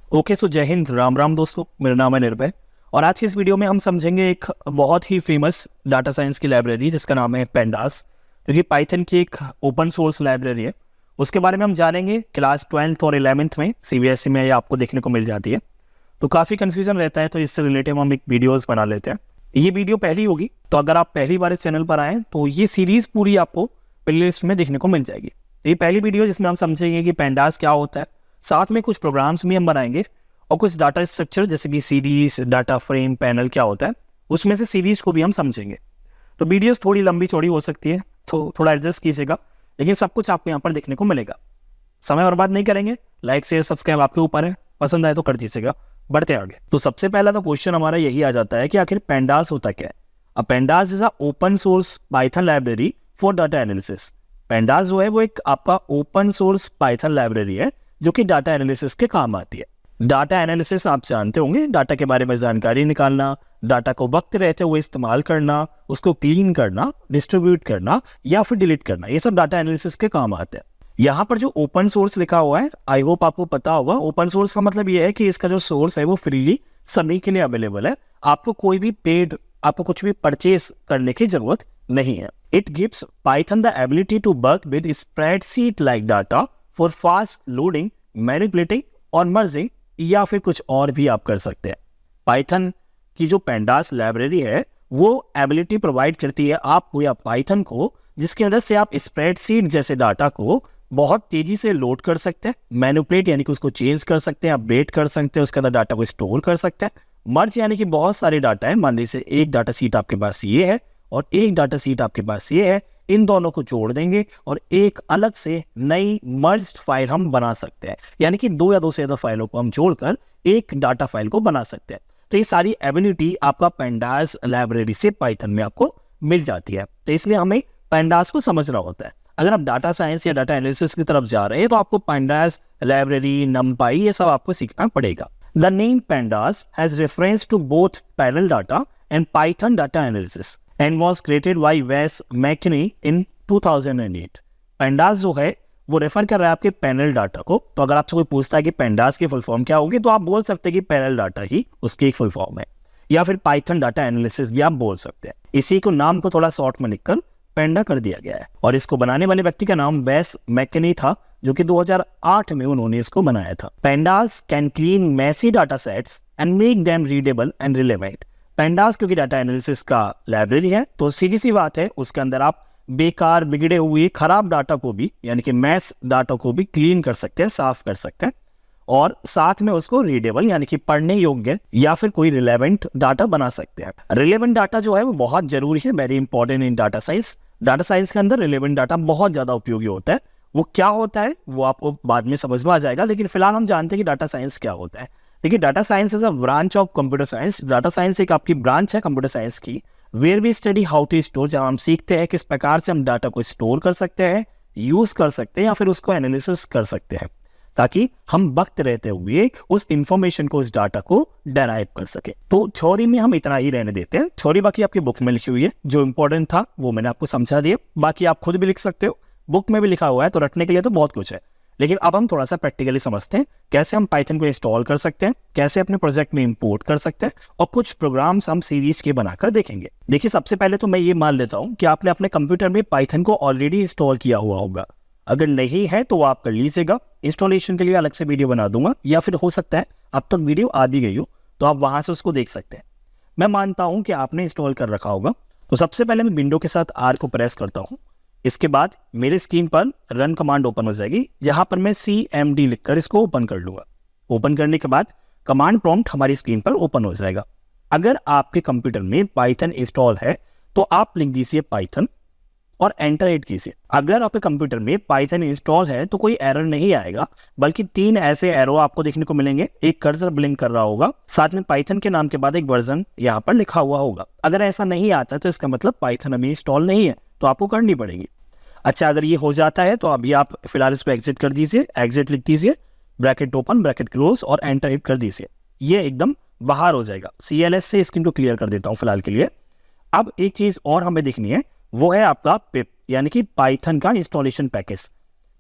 Okay, सो जय हिंद, राम राम दोस्तों। मेरा नाम है निर्भय और आज की इस वीडियो में हम समझेंगे एक बहुत ही फेमस डाटा साइंस की लाइब्रेरी जिसका नाम है पेंडास, जो कि पाइथन की एक ओपन सोर्स लाइब्रेरी है। उसके बारे में हम जानेंगे। क्लास 12th और 11th में सीबीएसई में ये आपको देखने को मिल जाती है, तो काफ़ी कन्फ्यूजन रहता है, तो इससे रिलेटेड हम एक वीडियोज़ बना लेते हैं। ये वीडियो पहली होगी, तो अगर आप पहली बार इस चैनल पर आएँ तो ये सीरीज़ पूरी आपको प्ले लिस्ट में देखने को मिल जाएगी। ये पहली वीडियो जिसमें हम समझेंगे कि पेंडास क्या होता है, साथ में कुछ प्रोग्राम्स भी हम बनाएंगे और कुछ डाटा स्ट्रक्चर जैसे कि सीरीज, डाटा फ्रेम, पैनल क्या होता है, उसमें से सीरीज को भी हम समझेंगे। तो वीडियोस थोड़ी लंबी चौड़ी हो सकती है, तो थोड़ा एडजस्ट कीजिएगा, लेकिन सब कुछ आपको यहाँ पर देखने को मिलेगा। समय बर्बाद नहीं करेंगे, लाइक शेयर सब्सक्राइब आपके ऊपर है, पसंद आए तो कर दीजिएगा। बढ़ते आगे। तो सबसे पहला तो क्वेश्चन हमारा यही आ जाता है कि आखिर पेंडास होता क्या है। अब pandas is a open source Python library for data analysis. Pandas जो है वो एक आपका ओपन सोर्स पाइथन लाइब्रेरी है जो कि डाटा एनालिसिस के काम आती है। डाटा एनालिसिस आप जानते होंगे, डाटा के बारे में जानकारी निकालना, डाटा को वक्त रहते हुए इस्तेमाल करना, उसको क्लीन करना, डिस्ट्रीब्यूट करना या फिर डिलीट करना, ये सब डाटा एनालिसिस के काम आते हैं। यहाँ पर जो ओपन सोर्स लिखा हुआ है, आई होप आपको पता होगा। ओपन सोर्स का मतलब ये है कि इसका जो सोर्स है वो फ्रीली सभी के लिए अवेलेबल है। आपको कोई भी पेड, आपको कुछ भी परचेज करने की जरूरत नहीं है। It gives Python the ability to work with spreadsheet like data for fast loading, manipulating और मर्जिंग, या फिर कुछ और भी आप कर सकते हैं। पाइथन की जो पेंडास लाइब्रेरी है वो एबिलिटी प्रोवाइड करती है आपको या पाइथन को, जिसकी वजह से आप स्प्रेडशीट जैसे डाटा को बहुत तेजी से लोड कर सकते हैं, मैनिपुलेट यानी कि उसको चेंज कर सकते हैं, अपडेट कर सकते हैं, उसके अंदर डाटा को स्टोर कर सकते हैं, मर्ज यानी कि बहुत सारे डाटा है, मान लीजिए एक डाटा सीट आपके पास ये है और एक डाटा सीट आपके पास ये है, इन दोनों को जोड़ देंगे और एक अलग से नई मर्ज्ड फाइल हम बना सकते हैं, यानी कि दो या दो से ज़्यादा फाइलों को हम जोड़कर एक डाटा फाइल को बना सकते हैं। तो ये सारी एबिलिटी आपका पेंडास लाइब्रेरी से पाइथन में आपको मिल जाती है। तो इसलिए हमें पेंडास को समझना होता है। अगर आप डाटा साइंस या डाटा एनालिसिस की तरफ जा रहे हैं तो आपको पेंडास लाइब्रेरी, नमपाई, ये सब आपको सीखना पड़ेगा। The name pandas has reference to both parallel data and Python data analysis and was created by Wes McKinney in 2008। Pandas जो है वो रेफर कर रहा है आपके पैनल डाटा को। तो अगर आपसे कोई पूछता है कि पेंडास की फुल फॉर्म क्या होगी, तो आप बोल सकते हैं कि पैनल डाटा ही उसकी एक फुल फॉर्म है, या फिर पाइथन डाटा एनालिसिस भी आप बोल सकते हैं। इसी को नाम को थोड़ा शॉर्ट में लिखकर पेंडा कर दिया गया है। और इसको बनाने वाले व्यक्ति का नाम वेस मैकनी था, जो कि 2008 में उन्होंने इसको बनाया था। Pandas can clean messy data sets and make them readable and relevant. Pandas क्योंकि डाटा एनालिसिस का लाइब्रेरी है, तो सीधी सी बात है उसके अंदर आप बेकार, बिगड़े हुए, खराब डाटा को भी, यानी कि मैस डाटा को भी क्लीन कर सकते हैं, साफ कर सकते हैं, और साथ में उसको रीडेबल यानी कि पढ़ने योग्य या फिर कोई रिलेवेंट डाटा बना सकते हैं। रिलेवेंट डाटा जो है वो बहुत जरूरी है, very important in data science. Data science के अंदर रिलेवेंट डाटा बहुत ज्यादा उपयोगी होता है। वो क्या होता है वो आपको बाद में समझ में आ जाएगा, लेकिन फिलहाल हम जानते हैं कि डाटा साइंस क्या होता है। देखिए, data science is a branch of computer science. Data science एक आपकी ब्रांच है कंप्यूटर साइंस की, where we study how to store, जहाँ हम सीखते हैं किस प्रकार से हम डाटा को स्टोर कर सकते हैं, यूज कर सकते हैं या फिर उसको एनालिसिस कर सकते हैं, ताकि हम वक्त रहते हुए उस इंफॉर्मेशन को, उस डाटा को डेराइव कर सके। तो थ्योरी में हम इतना ही रहने देते हैं। थ्योरी बाकी आपकी बुक में लिखी हुई है, जो इंपॉर्टेंट था वो मैंने आपको समझा दिया। बाकी आप खुद भी लिख सकते हो, बुक में भी लिखा हुआ है, तो रटने के लिए तो बहुत कुछ है। लेकिन अब हम थोड़ा सा प्रैक्टिकली समझते हैं कैसे हम पाइथन को इंस्टॉल कर सकते हैं, कैसे अपने प्रोजेक्ट में इंपोर्ट कर सकते हैं, और कुछ प्रोग्राम्स हम सीरीज के बनाकर देखेंगे। देखिए, सबसे पहले तो मैं ये मान लेता हूँ कि आपने अपने कंप्यूटर में पाइथन को ऑलरेडी इंस्टॉल किया हुआ होगा। अगर नहीं है तो आप कर लीजिएगा, इंस्टॉलेशन के लिए अलग से वीडियो बना दूंगा, या फिर हो सकता है अब तक वीडियो आ भी गई हो तो आप वहां से उसको देख सकते हैं। मैं मानता हूं कि आपने इंस्टॉल कर रखा होगा। तो सबसे पहले मैं विंडो के साथ आर को प्रेस करता हूं। इसके बाद मेरे स्क्रीन पर रन कमांड ओपन हो जाएगी, जहां पर मैं CMD लिखकर इसको ओपन कर लूंगा। ओपन करने के बाद कमांड प्रॉम्प्ट हमारी स्क्रीन पर ओपन हो जाएगा। अगर आपके कंप्यूटर में पाइथन इंस्टॉल है तो आप लिख दीजिए पाइथन और एंटर हिट कीजिए। अगर आपके कंप्यूटर में पाइथन इंस्टॉल है तो कोई एरर नहीं आएगा, बल्कि 3 ऐसे एरो आपको देखने को मिलेंगे। एक कर्सर ब्लिंक कर रहा होगा, साथ में पाइथन के नाम के बाद एक वर्जन यहाँ पर लिखा हुआ होगा। अगर ऐसा नहीं आता तो इसका मतलब पाइथन अभी इंस्टॉल नहीं है, तो आपको करनी पड़ेगी। अच्छा, अगर ये हो जाता है तो अभी आप फिलहाल इसको एग्जिट कर दीजिए। एग्जिट लिख दीजिए, ब्रैकेट ओपन, ब्रैकेट क्लोज और एंटर हिट कर दीजिए। ये एकदम बाहर हो जाएगा। CLS से स्क्रीन को क्लियर कर देता हूँ फिलहाल के लिए। अब एक चीज और हमें देखनी है, वो है आपका पिप, यानी कि पाइथन का इंस्टॉलेशन पैकेज।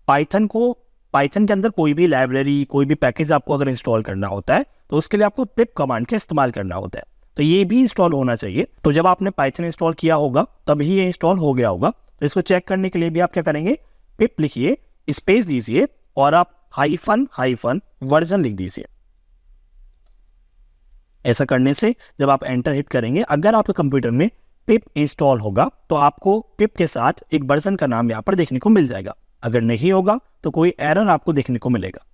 पाइथन को पाइथन के अंदर कोई भी लाइब्रेरी, कोई भी पैकेज आपको अगर इंस्टॉल करना होता है तो उसके लिए आपको पिप कमांड का इस्तेमाल करना होता है। तो ये भी इंस्टॉल होना चाहिए। तो जब आपने पाइथन इंस्टॉल किया होगा तभी ये इंस्टॉल हो गया होगा। तो इसको चेक करने के लिए भी आप क्या करेंगे, पिप लिखिए, स्पेस दीजिए और आप हाइफन वर्जन लिख दीजिए। ऐसा करने से जब आप एंटर हिट करेंगे, अगर आपके कंप्यूटर में पिप इंस्टॉल होगा तो आपको पिप के साथ एक वर्जन का नाम यहाँ पर देखने को मिल जाएगा। अगर नहीं होगा तो कोई एरर आपको देखने को मिलेगा।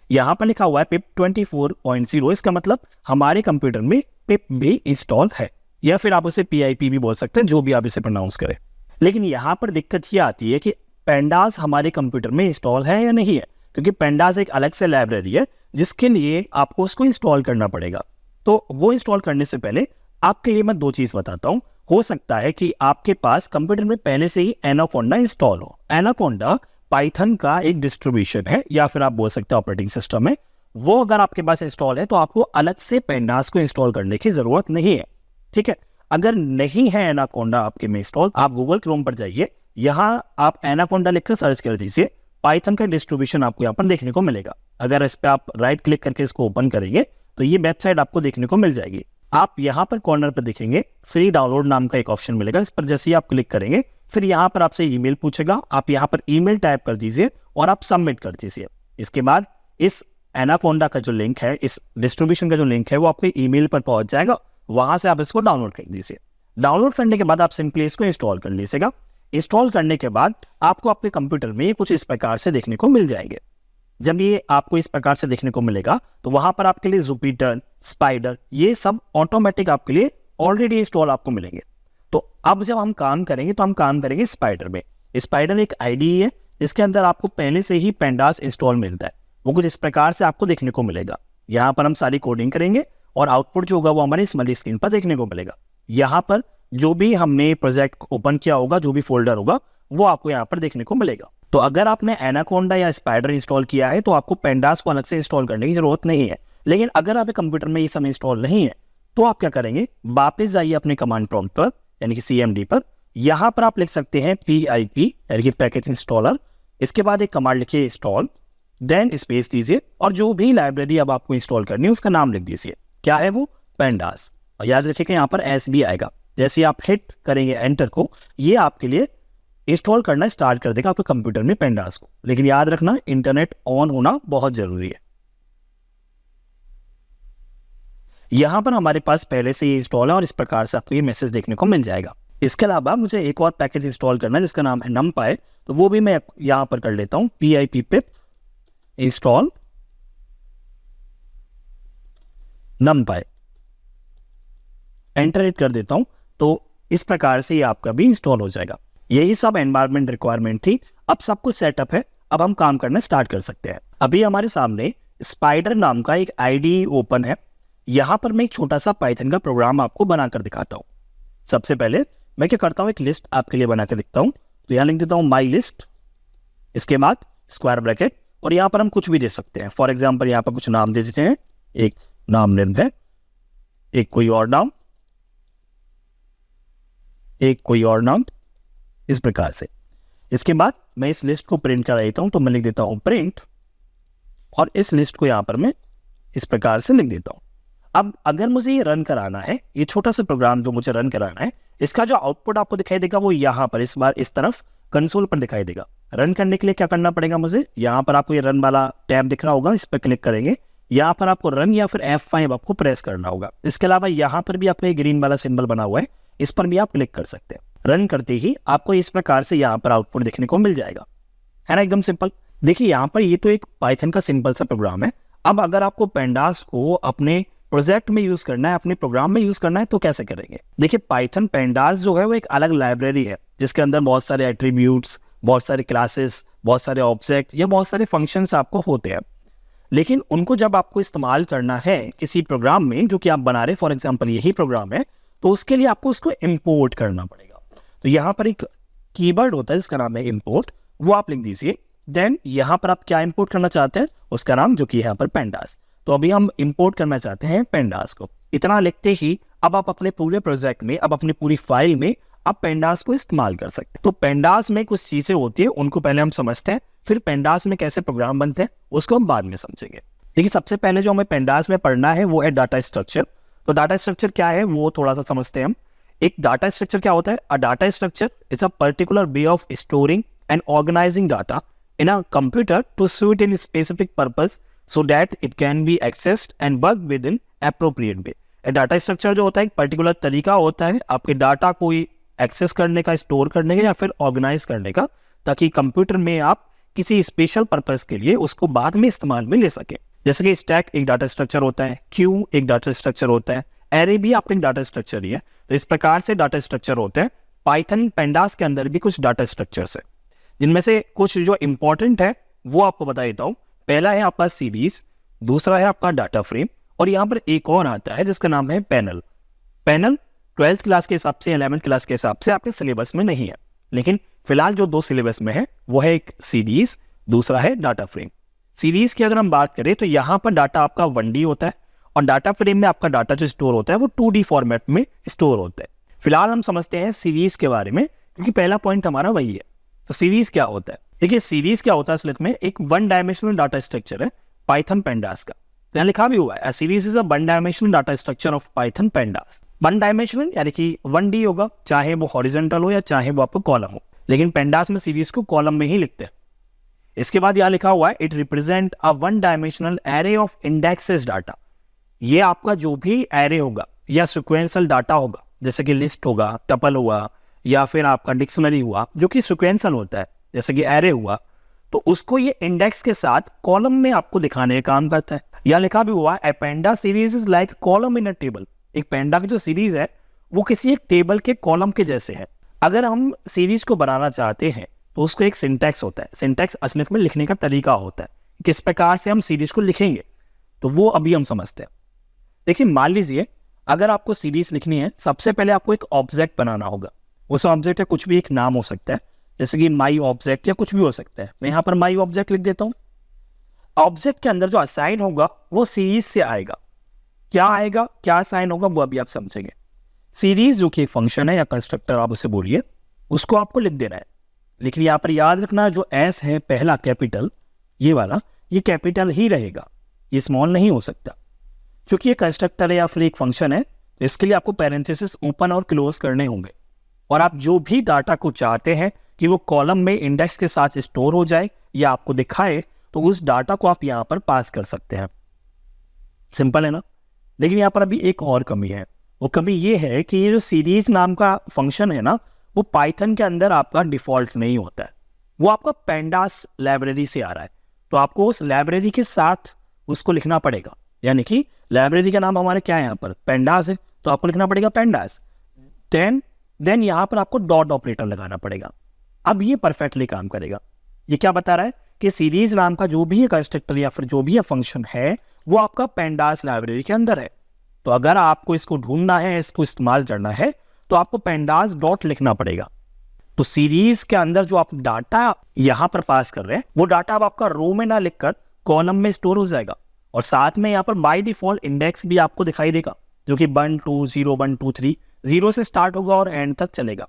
यहाँ पर लिखा हुआ है पिप 24.0, इसका मतलब हमारे कंप्यूटर में पिप भी इंस्टॉल है, या फिर आप उसे PIP भी बोल सकते हैं, जो भी आप इसे प्रोनाउंस करें। लेकिन यहाँ पर दिक्कत ये आती है कि पेंडास हमारे कंप्यूटर में इंस्टॉल है या नहीं है, क्योंकि पेंडास एक अलग से लाइब्रेरी है जिसके लिए आपको उसको इंस्टॉल करना पड़ेगा। तो वो इंस्टॉल करने से पहले आपके लिए मैं 2 चीज़ बताता हूँ। हो सकता है कि आपके पास कंप्यूटर में पहले से ही एनाकोंडा इंस्टॉल हो। एनाकोंडा पाइथन का एक डिस्ट्रीब्यूशन है, या फिर आप बोल सकते हैं ऑपरेटिंग सिस्टम है। वो अगर आपके पास इंस्टॉल है तो आपको अलग से पेंडास को इंस्टॉल करने की ज़रूरत नहीं है, ठीक है। अगर नहीं है एनाकोंडा आपके में इंस्टॉल, आप गूगल क्रोम पर जाइए, यहाँ आप एनाकोंडा लिखकर सर्च कर दीजिए, पाइथन का डिस्ट्रीब्यूशन आपको यहाँ पर देखने को मिलेगा। अगर इस पर आप राइट क्लिक करके इसको ओपन करेंगे तो ये वेबसाइट आपको देखने को मिल जाएगी। आप यहाँ पर कॉर्नर पर देखेंगे फ्री डाउनलोड नाम का एक ऑप्शन मिलेगा। इस पर जैसे ही आप क्लिक करेंगे फिर यहाँ पर आपसे ईमेल पूछेगा, आप यहाँ पर ईमेल टाइप कर दीजिए और आप सबमिट कर दीजिए। इसके बाद इस एनाकोंडा का जो लिंक है, इस डिस्ट्रीब्यूशन का जो लिंक है, वो आपके ईमेल पर पहुंच जाएगा। वहां से आप इसको डाउनलोड कर दीजिए। डाउनलोड करने के बाद आप सिंपली इसको इंस्टॉल कर लीजिएगा। इंस्टॉल करने के बाद आपको आपके कंप्यूटर में कुछ इस प्रकार से देखने को मिल जाएंगे। जब ये आपको इस प्रकार से देखने को मिलेगा तो वहां पर आपके लिए जुपिटर, स्पाइडर, ये सब ऑटोमेटिक आपके लिए ऑलरेडी इंस्टॉल आपको मिलेंगे। तो अब जब हम काम करेंगे तो हम काम करेंगे स्पाइडर में। स्पाइडर एक IDE है जिसके अंदर आपको पहले से ही पेंडास इंस्टॉल मिलता है। वो कुछ इस प्रकार से आपको देखने को मिलेगा। यहाँ पर हम सारी कोडिंग करेंगे और आउटपुट जो होगा वो हमारे स्मॉल स्क्रीन पर देखने को मिलेगा। यहाँ पर जो भी हमने प्रोजेक्ट ओपन किया होगा, जो भी फोल्डर होगा, वो आपको यहाँ पर देखने को मिलेगा। तो अगर आपने एनाकोंडा या स्पाइडर इंस्टॉल किया है तो आपको पेंडास को अलग से इंस्टॉल करने की जरूरत नहीं है। लेकिन अगर आपके कंप्यूटर में ये सब इंस्टॉल नहीं है तो आप क्या करेंगे, वापस जाइए अपने कमांड प्रॉम्प्ट पर, यानी कि CMD पर। यहाँ पर आप लिख सकते हैं PIP, यानी कि पैकेज इंस्टॉलर। इसके बाद एक कमांड लिखिए इंस्टॉल, देन स्पेस दीजिए और जो भी लाइब्रेरी अब आपको इंस्टॉल करनी है उसका नाम लिख दीजिए। क्या है वो? पेंडास। और याद रखिएगा यहाँ पर S भी आएगा। जैसे आप हिट करेंगे एंटर को, ये आपके लिए इंस्टॉल करना स्टार्ट कर देगा आपके कंप्यूटर में पेंडास को। लेकिन याद रखना, इंटरनेट ऑन होना बहुत जरूरी है। यहां पर हमारे पास पहले से ये इंस्टॉल है और इस प्रकार से आपको ये मैसेज देखने को मिल जाएगा। इसके अलावा मुझे एक और पैकेज इंस्टॉल करना है जिसका नाम है numpy, तो वो भी मैं यहां पर कर लेता हूं, PIP पिप इंस्टॉल numpy, एंटर हिट कर देता हूं। तो इस प्रकार से ये आपका भी इंस्टॉल हो जाएगा। यही सब एनवायरमेंट रिक्वायरमेंट थी। अब सब कुछ सेटअप है, अब हम काम करना स्टार्ट कर सकते हैं। अभी हमारे सामने स्पाइडर नाम का एक IDE ओपन है। यहाँ पर मैं एक छोटा सा पाइथन का प्रोग्राम आपको बनाकर दिखाता हूँ। सबसे पहले मैं क्या करता हूँ, एक लिस्ट आपके लिए बनाकर दिखता हूँ। तो यहाँ लिख देता हूँ माई लिस्ट, इसके बाद स्क्वायर ब्रैकेट, और यहाँ पर हम कुछ भी दे सकते हैं। फॉर एग्जाम्पल यहाँ पर कुछ नाम दे देते हैं, एक नाम निर्भय, एक कोई और नाम, एक कोई और नाम, इस प्रकार से। इसके बाद मैं इस लिस्ट को प्रिंट कर देता हूं, तो मैं लिख देता हूं प्रिंट, और इस लिस्ट को यहां पर मैं इस प्रकार से लिख देता हूं। अब अगर मुझे ये रन कराना है, ये छोटा सा प्रोग्राम जो मुझे रन कराना है, इसका जो आउटपुट आपको दिखाई देगा वो यहाँ पर इस बार इस तरफ कंसोल पर दिखाई देगा। रन करने के लिए क्या करना पड़ेगा मुझे, यहाँ पर आपको ये रन वाला टैब दिख रहा होगा, इस पर क्लिक करेंगे। यहाँ पर आपको रन या फिर F5 आपको प्रेस करना होगा। इसके अलावा यहाँ पर भी आपका ये ग्रीन वाला सिंबल बना हुआ है, इस पर भी आप क्लिक कर सकते हैं। रन करते ही आपको इस प्रकार से यहाँ पर आउटपुट देखने को मिल जाएगा, है ना, एकदम सिंपल। देखिए यहाँ पर ये तो एक पाइथन का सिंपल सा प्रोग्राम है। अब अगर आपको पेंडास को अपने प्रोजेक्ट में यूज करना है, अपने प्रोग्राम में यूज करना है, तो कैसे करेंगे। देखिए पाइथन पेंडास जो है वो एक अलग लाइब्रेरी है जिसके अंदर बहुत सारे एट्रीब्यूट्स, बहुत सारे क्लासेस, बहुत सारे ऑब्जेक्ट या बहुत सारे फंक्शंस आपको होते हैं। लेकिन उनको जब आपको इस्तेमाल करना है किसी प्रोग्राम में जो कि आप बना रहे, फॉर एग्जाम्पल यही प्रोग्राम है, तो उसके लिए आपको उसको इम्पोर्ट करना पड़ेगा। तो यहाँ पर एक कीवर्ड होता है जिसका नाम है इम्पोर्ट, वो आप लिख दीजिए। देन यहाँ पर आप क्या इंपोर्ट करना चाहते हैं उसका नाम, जो कि है यहाँ पर पेंडास। तो अभी हम इंपोर्ट करना चाहते हैं पेंडास को। इतना लिखते ही अब आप अपने पूरे प्रोजेक्ट में, अब अपनी पूरी फाइल में आप पेंडास को इस्तेमाल कर सकते हैं। तो पेंडास में कुछ चीज़ें होती है, उनको पहले हम समझते हैं, फिर पेंडास में कैसे प्रोग्राम बनते हैं उसको हम बाद में समझेंगे। देखिए, सबसे पहले जो हमें पेंडास में पढ़ना है वो है डाटा स्ट्रक्चर। तो डाटा स्ट्रक्चर क्या है वो थोड़ा सा समझते हैं हम। एक डाटा स्ट्रक्चर क्या होता है? A data structure is a particular way of storing and organising data in a computer to suit in a specific purpose so that it can be accessed and work within appropriate way। Data structure जो होता है एक particular तरीका होता है आपके data को access करने का, स्टोर करने का या फिर ऑर्गेनाइज करने का, ताकि कंप्यूटर में आप किसी स्पेशल पर्पस के लिए उसको बाद में इस्तेमाल में ले सकें। जैसे कि स्टैक एक डाटा स्ट्रक्चर होता है, क्यू एक डाटा स्ट्रक्चर होता है, एरे भी आपका एक डाटा स्ट्रक्चर ही है। तो इस प्रकार से डाटा स्ट्रक्चर होते हैं। पाइथन पेंडास के अंदर भी कुछ डाटा स्ट्रक्चर्स है, जिनमें से कुछ जो इंपॉर्टेंट है वो आपको बता देता हूँ। पहला है आपका सीरीज, दूसरा है आपका डाटा फ्रेम, और यहाँ पर एक और आता है जिसका नाम है पैनल। पैनल 12th क्लास के हिसाब से, 11th क्लास के हिसाब से आपके सिलेबस में नहीं है, लेकिन फिलहाल जो 2 सिलेबस में है वो है एक सीरीज, दूसरा है डाटा फ्रेम। सीरीज की अगर हम बात करें तो यहाँ पर डाटा आपका 1D होता है, और डाटा फ्रेम में आपका डाटा जो स्टोर होता है वो 2D फॉर्मेट में स्टोर होता है। फिलहाल हम समझते हैं सीरीज के बारे में, क्योंकि पहला पॉइंट हमारा वही है। तो सीरीज क्या होता है? देखिए, सीरीज क्या होता है असल में एक 1 डायमेंशनल डाटा स्ट्रक्चर है पाइथन पेंडास का। तो यहाँ लिखा भी हुआ है, series is a 1 dimensional data structure of Python pandas. 1 dimensional यानी कि 1D होगा, चाहे वो हॉरिजॉन्टल हो या चाहे वो आपको कॉलम हो, लेकिन पेंडास में सीरीज को कॉलम में ही लिखते हैं। इसके बाद यहाँ लिखा हुआ है it represent a 1 dimensional array of indexes data. ये आपका जो भी एरे होगा या सिक्वेंशियल डाटा होगा, जैसे कि लिस्ट होगा, टपल हुआ, या फिर आपका डिक्शनरी हुआ, जो कि सिक्वेंशियल होता है, जैसे कि एरे हुआ, तो उसको ये इंडेक्स के साथ कॉलम में आपको दिखाने का काम करता है। यहाँ लिखा भी हुआ है panda series is like column in a table. एक पेंडा की जो सीरीज है वो किसी एक टेबल के कॉलम के जैसे है। अगर हम सीरीज को बनाना चाहते हैं तो उसको एक सिंटैक्स होता है। सिंटैक्स असलियत में लिखने का तरीका होता है, किस प्रकार से हम सीरीज को लिखेंगे, तो वो अभी हम समझते हैं। देखिए, मान लीजिए अगर आपको सीरीज लिखनी है, सबसे पहले आपको एक ऑब्जेक्ट बनाना होगा। उस ऑब्जेक्ट का कुछ भी एक नाम हो सकता है, जैसे कि माई ऑब्जेक्ट या कुछ भी हो सकता है। मैं यहाँ पर माई ऑब्जेक्ट लिख देता हूँ। ऑब्जेक्ट के अंदर जो असाइन होगा वो सीरीज से आएगा। क्या आएगा, क्या असाइन होगा, वो अभी आप समझेंगे। सीरीज जो कि एक फंक्शन है या कंस्ट्रक्टर आप उसे बोलिए, उसको आपको लिख देना है। लेकिन यहाँ पर याद रखना, जो एस है पहला कैपिटल, ये वाला, ये कैपिटल ही रहेगा, ये स्मॉल नहीं हो सकता, क्योंकि ये कंस्ट्रक्टर है या फिर एक फंक्शन है। तो इसके लिए आपको पैरेंथेसिस ओपन और क्लोज करने होंगे। और आप जो भी डाटा को चाहते हैं कि वो कॉलम में इंडेक्स के साथ स्टोर हो जाए या आपको दिखाए, तो उस डाटा को आप यहाँ पर पास कर सकते हैं। सिंपल है ना? लेकिन यहाँ पर अभी एक और कमी है। वो कमी ये है कि ये जो सीरीज नाम का फंक्शन है ना, वो पाइथन के अंदर आपका डिफॉल्ट नहीं होता है, वो आपका पेंडास लाइब्रेरी से आ रहा है। तो आपको उस लाइब्रेरी के साथ उसको लिखना पड़ेगा। यानी कि लाइब्रेरी का नाम हमारे क्या है यहाँ पर, पेंडास है, तो आपको लिखना पड़ेगा पेंडास। देन यहाँ पर आपको डॉट ऑपरेटर लगाना पड़ेगा। अब ये परफेक्टली काम करेगा। ये क्या बता रहा है कि सीरीज नाम का जो भी है कंस्ट्रक्टर या फिर जो भी है फंक्शन है, वो आपका पेंडास लाइब्रेरी के अंदर है। तो अगर आपको इसको ढूंढना है, इसको इस्तेमाल करना है, तो आपको पेंडास डॉट लिखना पड़ेगा। तो सीरीज के अंदर जो आप डाटा यहाँ पर पास कर रहे हैं, वो डाटा अब आपका रो में ना लिखकर कॉलम में स्टोर हो जाएगा। और साथ में यहाँ पर बाय डिफॉल्ट इंडेक्स भी आपको दिखाई देगा, जो कि 1 2 0 1 2 3 0 से स्टार्ट होगा और एंड तक चलेगा।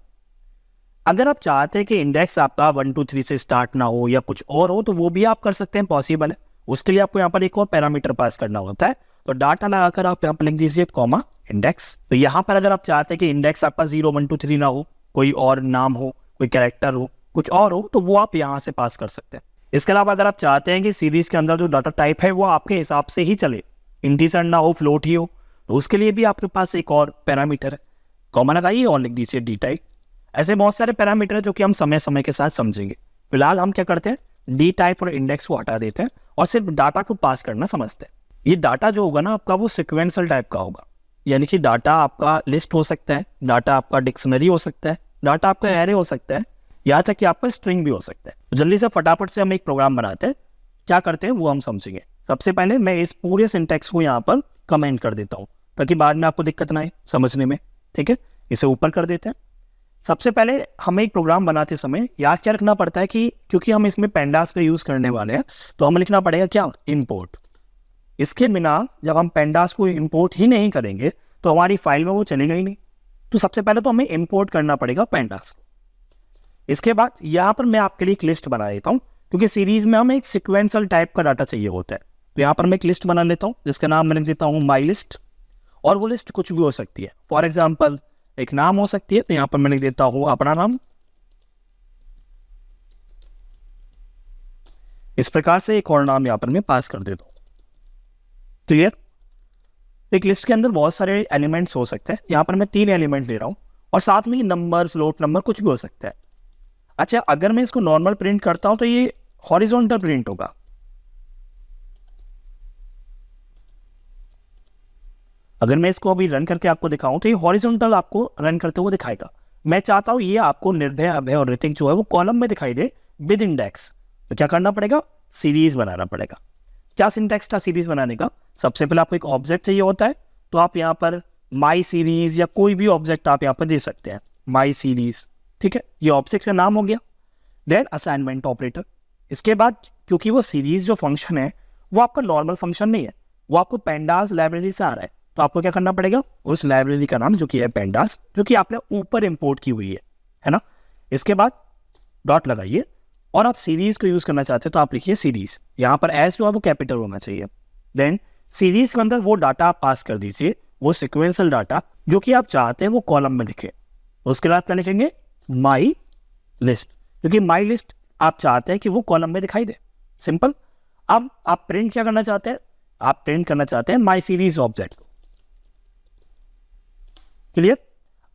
अगर आप चाहते हैं कि इंडेक्स आपका 1 2 3 से स्टार्ट ना हो या कुछ और हो, तो वो भी आप कर सकते हैं, पॉसिबल है। उसके लिए आपको यहाँ पर एक और पैरामीटर पास करना होता है। तो डाटा लगाकर आप यहाँ पर लिख दीजिए कॉमा इंडेक्स। तो यहाँ पर अगर आप चाहते हैं कि इंडेक्स आपका 0 1 2 3 ना हो, कोई और नाम हो, कोई कैरेक्टर हो, कुछ और हो, तो वो आप यहाँ से पास कर सकते हैं। इसके अलावा अगर आप चाहते हैं कि सीरीज के अंदर जो डाटा टाइप है वो आपके हिसाब से ही चले, इंटीजर ना हो, फ्लोट ही हो, तो उसके लिए भी आपके पास एक और पैरामीटर है, कॉमा लगाइए और लिख दीजिए डी टाइप। ऐसे बहुत सारे पैरामीटर है जो कि हम समय समय के साथ समझेंगे। फिलहाल हम क्या करते हैं, डी टाइप और इंडेक्स को हटा देते हैं और सिर्फ डाटा को पास करना समझते हैं। ये डाटा जो होगा ना आपका, वो सिक्वेंशियल टाइप का होगा, यानी कि डाटा आपका लिस्ट हो सकता है, डाटा आपका डिक्शनरी हो सकता है, डाटा आपका एरे हो सकता है, यहाँ तक कि आपका स्ट्रिंग भी हो सकता है। तो जल्दी से फटाफट से हम एक प्रोग्राम बनाते हैं। क्या करते हैं वो हम समझेंगे। सबसे पहले मैं इस पूरे सिंटैक्स को यहाँ पर कमेंट कर देता हूँ, ताकि बाद में आपको दिक्कत ना आए समझने में। ठीक है, इसे ऊपर कर देते हैं। सबसे पहले हमें एक प्रोग्राम बनाते समय याद क्या रखना पड़ता है कि क्योंकि हम इसमें पेंडास का यूज़ करने वाले हैं, तो हमें लिखना पड़ेगा क्या, इंपोर्ट। इसके बिना जब हम पेंडास को इंपोर्ट ही नहीं करेंगे तो हमारी फाइल में वो चलेगा ही नहीं। तो सबसे पहले तो हमें इंपोर्ट करना पड़ेगा पेंडास को। इसके बाद यहाँ पर मैं आपके लिए एक लिस्ट बना देता हूँ, क्योंकि सीरीज में हमें एक सिक्वेंशियल टाइप का डाटा चाहिए होता है। तो यहाँ पर मैं एक लिस्ट बना लेता हूँ जिसका नाम मैं लिख देता हूँ माई लिस्ट, और वो लिस्ट कुछ भी हो सकती है। फॉर एग्जाम्पल एक नाम हो सकती है, तो यहाँ पर मैं लिख देता हूँ अपना नाम। इस प्रकार से एक और नाम यहाँ पर मैं पास कर देता हूँ। क्लियर? एक लिस्ट के अंदर बहुत सारे एलिमेंट्स हो सकते हैं, यहाँ पर मैं 3 एलिमेंट ले रहा हूँ, और साथ में नंबर, फ्लोट नंबर कुछ भी हो सकता है। अच्छा, अगर मैं इसको नॉर्मल प्रिंट करता हूँ तो ये हॉरिजॉन्टल प्रिंट होगा। अगर मैं इसको अभी रन करके आपको दिखाऊं तो ये हॉरिजॉन्टल आपको रन करते हुए दिखाएगा। मैं चाहता हूं ये आपको निर्भय, अभय और ऋतिक जो है वो कॉलम में दिखाई दे विद इंडेक्स। तो क्या करना पड़ेगा? सीरीज बनाना पड़ेगा। क्या सिंटैक्स था सीरीज बनाने का? सबसे पहले आपको एक ऑब्जेक्ट चाहिए होता है, तो आप यहाँ पर माई सीरीज या कोई भी ऑब्जेक्ट आप यहाँ पर दे सकते हैं, माई सीरीज। ठीक है, ये ऑब्जेक्ट का नाम हो गया। Then assignment operator. इसके बाद क्योंकि वो सीरीज जो फंक्शन है वो आपका नॉर्मल फंक्शन नहीं है, वो आपको पेंडास लाइब्रेरी से आ रहा है, तो आपको क्या करना पड़ेगा? उस लाइब्रेरी का नाम जो कि है पेंडास, जो कि आपने ऊपर इंपोर्ट की हुई है ना। इसके बाद डॉट लगाइए, और आप सीरीज को यूज करना चाहते हैं तो आप लिखिए सीरीज। यहाँ पर एस जो है वो कैपिटल होना चाहिए। देन सीरीज के अंदर वो डाटा आप पास कर दीजिए, वो सिक्वेंशियल डाटा जो कि आप चाहते हैं वो कॉलम में लिखे। उसके बाद क्या लिखेंगे? माई लिस्ट, क्योंकि माई लिस्ट आप चाहते हैं कि वो कॉलम में दिखाई दे। सिंपल। अब आप प्रिंट क्या करना चाहते हैं? आप प्रिंट करना चाहते हैं माई सीरीज ऑब्जेक्ट को। क्लियर?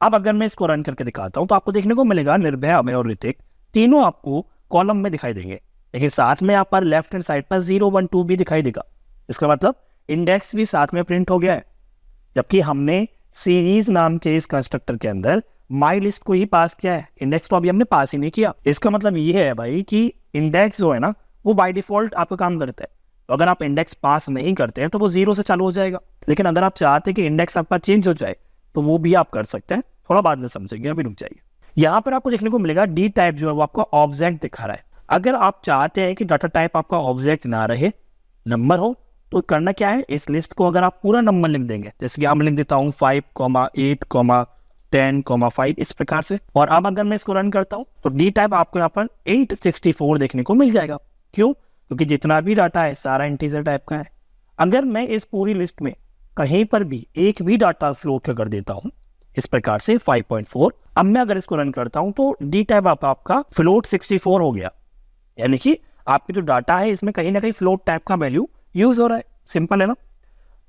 अब अगर मैं इसको रन करके दिखाता हूं तो आपको देखने को मिलेगा निर्भय, अभय और ऋतिक तीनों आपको कॉलम में दिखाई देंगे, लेकिन साथ में यहाँ पर लेफ्ट हैंड साइड पर 0 1 2 भी दिखाई देगा। इसका मतलब इंडेक्स भी साथ में प्रिंट हो गया है, जबकि हमने सीरीज नाम के इस कंस्ट्रक्टर के अंदर माई लिस्ट को ही पास किया है, इंडेक्स तो अभी हमने पास ही नहीं किया। इसका मतलब ये है भाई कि इंडेक्स जो है ना वो बाय डिफॉल्ट आपका काम करता है। तो अगर आप इंडेक्स पास नहीं करते हैं तो वो 0 से चालू हो जाएगा, लेकिन अगर आप चाहते हैं कि इंडेक्स आपका चेंज हो जाए तो वो भी आप कर सकते हैं। थोड़ा बाद में समझेंगे, अभी रुक जाइए। यहाँ पर आपको देखने को मिलेगा डी टाइप जो है वो आपका ऑब्जेक्ट दिखा रहा है। अगर आप चाहते हैं कि डाटा टाइप आपका ऑब्जेक्ट ना रहे, नंबर हो, तो करना क्या है? इस लिस्ट को अगर आप पूरा नंबर लिख देंगे, जैसे कि आप लिख देता हूँ 5, 8, 10, 5 इस प्रकार से, और अब अगर मैं इसको रन करता हूँ तो डी टाइप आपको यहाँ पर 864 देखने को मिल जाएगा। क्यों? क्योंकि जितना भी डाटा है सारा इंटीजर टाइप का है। अगर मैं इस पूरी लिस्ट में कहीं पर भी एक भी डाटा फ्लोट कर देता हूँ इस प्रकार से 5.4, अब मैं अगर इसको रन करता हूँ तो डी टाइप आपका फ्लोट 64 हो गया, यानी कि आपके जो डाटा है इसमें कहीं ना कहीं फ्लोट टाइप का वैल्यू यूज हो रहा है। सिंपल है ना।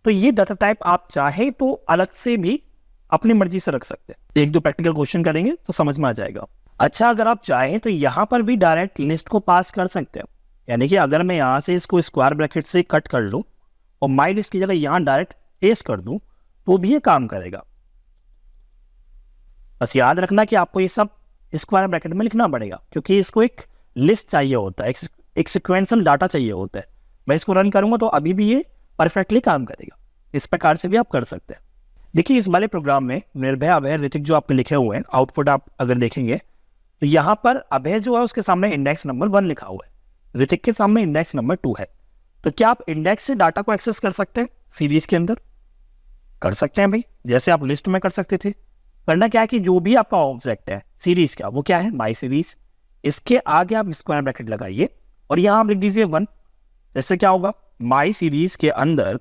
तो ये डाटा टाइप आप चाहे तो अलग से भी अपनी मर्जी से रख सकते हैं। 1-2 प्रैक्टिकल क्वेश्चन करेंगे तो समझ में आ जाएगा। अच्छा, अगर आप चाहें तो यहाँ पर भी डायरेक्ट लिस्ट को पास कर सकते हैं, यानी कि अगर मैं यहाँ से इसको स्क्वायर ब्रैकेट से कट कर लूँ और माई लिस्ट की जगह यहाँ डायरेक्ट पेस्ट कर दूँ तो भी ये काम करेगा। बस याद रखना कि आपको ये सब स्क्वायर ब्रैकेट में लिखना पड़ेगा, क्योंकि इसको एक लिस्ट चाहिए होता है, एक सिक्वेंशियल डाटा चाहिए होता है। मैं इसको रन करूंगा तो अभी भी ये परफेक्टली काम करेगा। इस प्रकार से भी आप कर सकते हैं। देखिए, इस वाले प्रोग्राम में निर्भय, अभय, ऋतिक जो आपने लिखे हुए हैं, आउटपुट आप अगर देखेंगे तो यहाँ पर अभय जो है उसके सामने इंडेक्स नंबर 1 लिखा हुआ है, ऋतिक के सामने इंडेक्स नंबर 2 है। तो क्या आप इंडेक्स से डाटा को एक्सेस कर सकते हैं सीरीज के अंदर? कर सकते हैं भाई, जैसे आप लिस्ट में कर सकते थे। करना क्या है कि जो भी आपका ऑब्जेक्ट है सीरीज का, वो क्या है? माई सीरीज। इसके आगे आप स्क्वायर ब्रैकेट लगाइए और यहाँ आप लिख दीजिए 1। जैसे क्या होगा? माई सीरीज के अंदर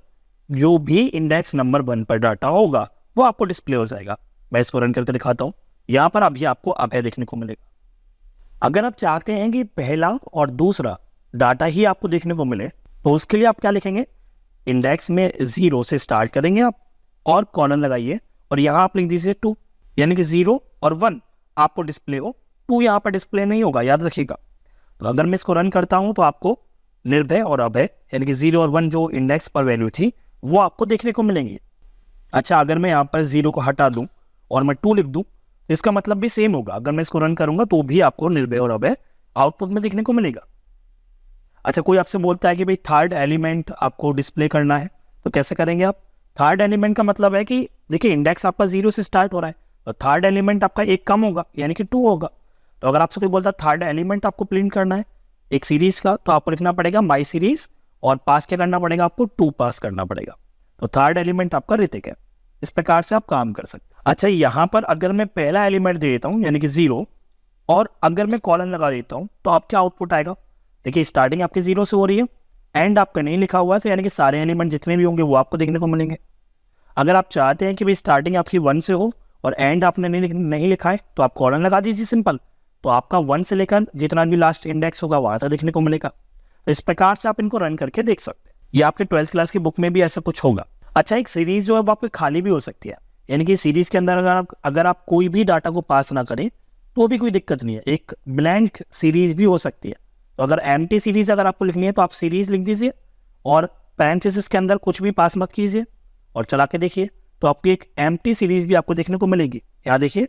जो भी इंडेक्स नंबर 1 पर डाटा होगा वो आपको डिस्प्ले हो जाएगा। मैं इसको रन करके दिखाता हूँ। यहाँ पर अभी आपको अभय देखने को मिलेगा। अगर आप चाहते हैं कि पहला और दूसरा डाटा ही आपको देखने को मिले तो उसके लिए आप क्या लिखेंगे? इंडेक्स में 0 से स्टार्ट करेंगे आप और कॉलन लगाइए और यहाँ आप लिख दीजिए 2, यानी कि 0 और 1 आपको डिस्प्ले हो, 2 यहाँ पर डिस्प्ले नहीं होगा, याद रखिएगा। तो अगर मैं इसको रन करता हूँ तो आपको निर्भय और अभय यानी कि 0 और 1 जो इंडेक्स पर वैल्यू थी वो आपको देखने को मिलेंगी। अच्छा, अगर मैं यहाँ पर 0 को हटा दूँ और मैं 2 लिख दूँ तो इसका मतलब भी सेम होगा। अगर मैं इसको रन करूँगा तो भी आपको निर्भय और अभय आउटपुट में देखने को मिलेगा। अच्छा, कोई आपसे बोलता है कि भाई थर्ड एलिमेंट आपको डिस्प्ले करना है, तो कैसे करेंगे आप? थर्ड एलिमेंट का मतलब है कि देखिए इंडेक्स आपका 0 से स्टार्ट हो रहा है और थर्ड एलिमेंट आपका एक कम होगा, यानी कि 2 होगा। तो अगर आपसे कोई बोलता है थर्ड एलिमेंट आपको प्रिंट करना है एक सीरीज का, तो आपको लिखना पड़ेगा माई सीरीज और पास क्या करना पड़ेगा? आपको 2 पास करना पड़ेगा। तो थर्ड एलिमेंट आपका ऋतिक है। इस प्रकार से आप काम कर सकते हैं। अच्छा, यहाँ पर अगर मैं पहला एलिमेंट दे देता हूँ यानी कि 0, और अगर मैं कॉलन लगा देता हूँ तो आप क्या आउटपुट आएगा? देखिए स्टार्टिंग आपकी 0 से हो रही है, एंड आपका नहीं लिखा हुआ है, तो यानी कि सारे एलिमेंट जितने भी होंगे वो आपको देखने को मिलेंगे। अगर आप चाहते हैं कि भाई स्टार्टिंग आपकी 1 से हो और एंड आपने नहीं लिखा है, तो आप कॉलन लगा दीजिए सिंपल, तो आपका 1 से लेकर जितना भी लास्ट इंडेक्स होगा वहाँ तक देखने को मिलेगा। तो इस प्रकार से आप इनको रन करके देख सकते हैं। ये आपके 12th क्लास की बुक में भी ऐसा कुछ होगा। अच्छा, एक सीरीज जो है वो आपकी खाली भी हो सकती है, यानी कि सीरीज के अंदर अगर आप कोई भी डाटा को पास ना करें तो भी कोई दिक्कत नहीं है, एक ब्लैंक सीरीज भी हो सकती है। तो अगर एम्प्टी सीरीज अगर आपको लिखनी है तो आप सीरीज लिख दीजिए और पैरेंथेसिस के अंदर कुछ भी पास मत कीजिए और चला के देखिए, तो आपकी एक एम्प्टी सीरीज भी आपको देखने को मिलेगी। यहाँ देखिए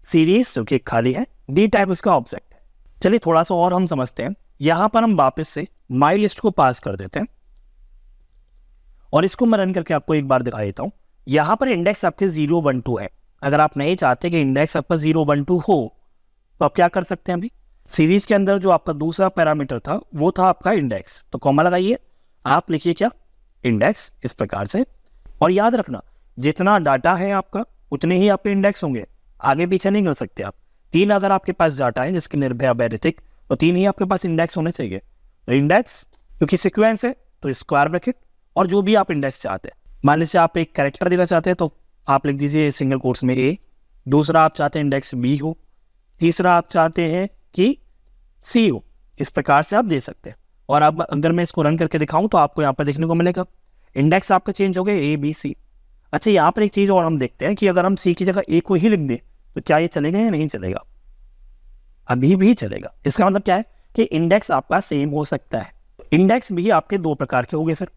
सीरीज जो कि खाली है, डी टाइप उसका ऑब्जेक्ट है। चलिए थोड़ा सा और हम समझते हैं। यहाँ पर हम वापस से माई लिस्ट को पास कर देते हैं और इसको मैं रन करके आपको एक बार दिखा देता हूँ। यहाँ पर इंडेक्स आपके 0, 1, 2 है। अगर आप नहीं चाहते कि इंडेक्स आपका 0, 1, 2 हो तो आप क्या कर सकते हैं? अभी सीरीज के अंदर जो आपका दूसरा पैरामीटर था वो था आपका इंडेक्स, तो कॉमा लगाइए, आप लिखिए क्या? इंडेक्स, इस प्रकार से। और याद रखना जितना डाटा है आपका उतने ही आपके इंडेक्स होंगे, आगे पीछे नहीं कर सकते आप। 3 अगर आपके पास डाटा है जिसके निर्भय ऋतिक, तो 3 ही आपके पास इंडेक्स होने चाहिए। तो इंडेक्स क्योंकि सिक्वेंस है तो स्क्वायर ब्रैकेट और जो भी आप इंडेक्स चाहते हैं। मान लीजिए आप एक कैरेक्टर देना चाहते हैं तो आप लिख दीजिए सिंगल कोट्स में ए, दूसरा आप चाहते हैं इंडेक्स बी हो, तीसरा आप चाहते हैं कि सी हो, इस प्रकार से आप दे सकते हैं। और अब अगर मैं इसको रन करके दिखाऊं तो आपको यहाँ पर देखने को मिलेगा इंडेक्स आपका चेंज हो गया ए, बी, सी। अच्छा, यहाँ पर एक चीज़ और हम देखते हैं कि अगर हम सी की जगह ए को ही लिख दें तो क्या ये चलेगा या नहीं चलेगा? अभी भी चलेगा। इसका मतलब क्या है कि इंडेक्स आपका सेम हो सकता है। इंडेक्स भी आपके 2 प्रकार के हो गए सर।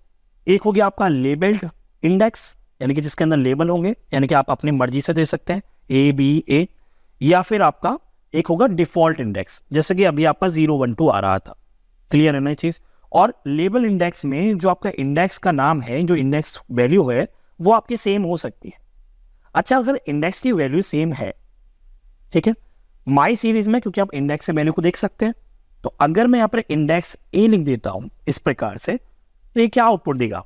एक हो गया आपका लेबल्ड इंडेक्स, यानी कि जिसके अंदर लेबल होंगे, यानी कि आप अपनी मर्जी से दे सकते हैं ए, बी, ए, या फिर आपका एक होगा डिफॉल्ट इंडेक्स, जैसे कि अभी आपका 0, 1, 2 आ रहा था। क्लियर है ना चीज़? और लेबल इंडेक्स में जो आपका इंडेक्स का नाम है, जो इंडेक्स वैल्यू है, वो आपकी सेम हो सकती है। अच्छा, अगर इंडेक्स की वैल्यू सेम है, ठीक है, माई सीरीज में, क्योंकि आप इंडेक्स से वैल्यू को देख सकते हैं, तो अगर मैं यहाँ पर इंडेक्स ए लिख देता हूँ इस प्रकार से, तो ये क्या आउटपुट देगा?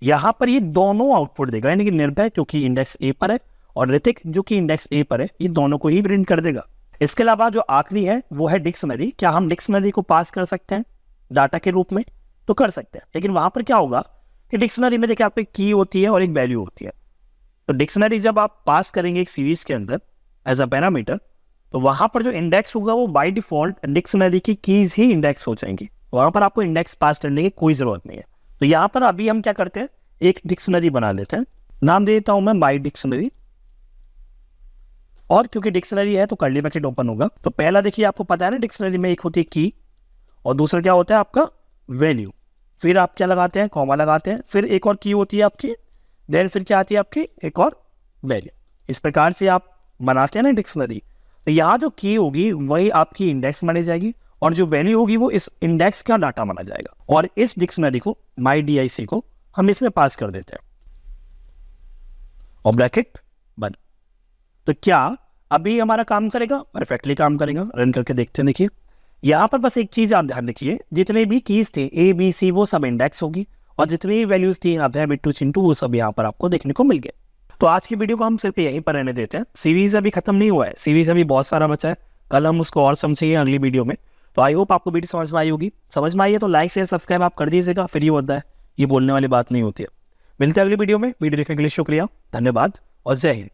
यहाँ पर ये दोनों आउटपुट देगा, यानी कि निर्भय क्योंकि इंडेक्स ए पर है और ऋतिक जो कि इंडेक्स ए पर है, ये दोनों को ही प्रिंट कर देगा। इसके अलावा जो आखिरी है वो है डिक्शनरी। क्या हम डिक्शनरी को पास कर सकते हैं डाटा के रूप में? तो कर सकते हैं, लेकिन वहां पर क्या होगा कि डिक्शनरी में देखिए आपकी की होती है और एक वैल्यू होती है। तो डिक्शनरी जब आप पास करेंगे एक सीरीज के अंदर एज अ पैरामीटर, तो वहां पर जो इंडेक्स होगा वो बाय डिफॉल्ट डिक्शनरी की कीज ही इंडेक्स हो जाएंगी, वहां पर आपको इंडेक्स पास करने की कोई जरूरत नहीं है। तो यहाँ पर अभी हम क्या करते हैं, एक डिक्शनरी बना लेते हैं, नाम दे देता हूं मैं माई डिक्शनरी, और क्योंकि डिक्शनरी है तो कर्ली ब्रैकेट ओपन होगा। तो पहला देखिए आपको पता है ना डिक्शनरी में एक होती है की और दूसरा क्या होता है आपका वैल्यू, फिर आप क्या लगाते हैं, कॉमा लगाते हैं, फिर एक और की होती है आपकी, देन फिर क्या आती है आपकी एक और वैल्यू। इस प्रकार से आप बनाते हैं ना डिक्शनरी। तो यहाँ जो की होगी वही आपकी इंडेक्स मानी जाएगी और जो वैल्यू होगी वो इस इंडेक्स का डाटा माना जाएगा, और इस डिक्शनरी को माई DIC को हम इसमें पास कर देते हैं और ब्रैकेट बंद। तो क्या अभी हमारा काम करेगा? परफेक्टली काम करेगा। रन करके देखते हैं। देखिए यहाँ पर बस एक चीज आप ध्यान रखिए, जितने भी कीज थे ए, बी, सी, वो सब इंडेक्स होगी और जितनी भी वैल्यूज थी अभय, बिट्टू, चिंटू, वो सब यहाँ पर आपको देखने को मिल गए। तो आज की वीडियो को हम सिर्फ यहीं पर रहने देते हैं। सीरीज अभी खत्म नहीं हुआ है, सीरीज अभी बहुत सारा बचा है, कल हम उसको और समझेंगे अगली वीडियो में। तो आई होप आपको वीडियो समझ में आई होगी। समझ में आई है तो लाइक शेयर सब्सक्राइब आप कर दीजिएगा, फिर ये होता है, ये बोलने वाली बात नहीं होती है। मिलते हैं अगली वीडियो में। वीडियो देखने के लिए शुक्रिया, धन्यवाद और जय हिंद।